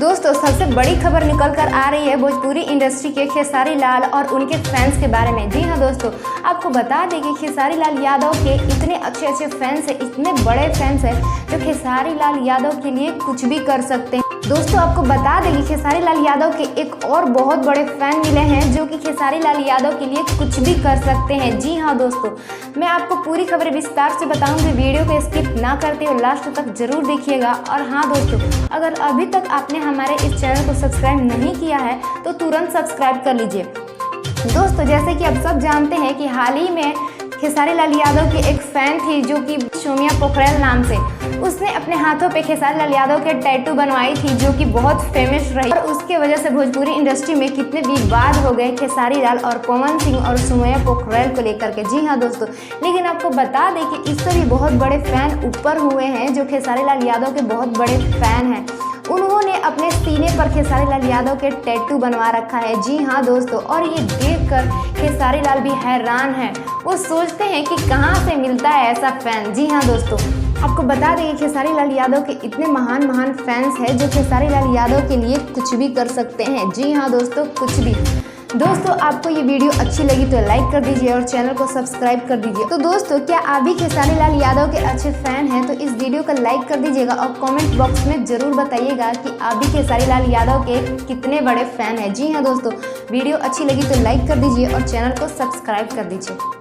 दोस्तों सबसे बड़ी खबर निकल कर आ रही है भोजपुरी इंडस्ट्री के खेसारी लाल और उनके फैंस के बारे में। जी हाँ दोस्तों, आपको बता दें कि खेसारी लाल यादव के इतने अच्छे फैंस हैं, इतने बड़े फैंस हैं जो खेसारी लाल यादव के लिए कुछ भी कर सकते हैं। दोस्तों आपको बता दें कि खेसारी लाल यादव के एक और बहुत बड़े फैन मिले हैं जो कि खेसारी लाल यादव के लिए कुछ भी कर सकते हैं। जी हाँ दोस्तों, मैं आपको पूरी खबर विस्तार से बताऊंगी, वीडियो को स्किप ना करते हुए लास्ट तक जरूर देखिएगा। और हाँ दोस्तों, अगर अभी तक आपने हमारे इस चैनल को सब्सक्राइब नहीं किया है तो तुरंत सब्सक्राइब कर लीजिए। दोस्तों जैसे कि आप सब जानते हैं कि हाल ही में खेसारी लाल यादव की एक फैन थी जो कि सोमिया पोखरेल नाम से, उसने अपने हाथों पे खेसारी लाल यादव के टैटू बनवाई थी जो कि बहुत फेमस रही और उसके वजह से भोजपुरी इंडस्ट्री में कितने विवाद हो गए खेसारी लाल और पवन सिंह और सोमिया पोखरेल को लेकर के। जी हाँ दोस्तों, लेकिन आपको बता दें कि इससे भी बहुत बड़े फैन ऊपर हुए हैं जो खेसारी लाल यादव के बहुत बड़े फैन हैं। उन्होंने अपने सीने पर खेसारी लाल यादव के टैटू बनवा रखा है। जी हाँ दोस्तों, और ये देखकर खेसारी लाल भी हैरान हैं। वो सोचते हैं कि कहाँ से मिलता है ऐसा फैन। जी हाँ दोस्तों, आपको बता दें कि खेसारी लाल यादव के इतने महान फैंस हैं जो खेसारी लाल यादव के लिए कुछ भी कर सकते हैं। जी हाँ दोस्तों, कुछ भी। दोस्तों आपको ये वीडियो अच्छी लगी तो लाइक कर दीजिए और चैनल को सब्सक्राइब कर दीजिए। तो दोस्तों क्या आप भी खेसारी लाल यादव के अच्छे फैन हैं तो इस वीडियो को लाइक कर दीजिएगा और कमेंट बॉक्स में जरूर बताइएगा कि आप भी खेसारी लाल यादव के कितने बड़े फैन हैं। जी हाँ दोस्तों, वीडियो अच्छी लगी तो लाइक कर दीजिए और चैनल को सब्सक्राइब कर दीजिए।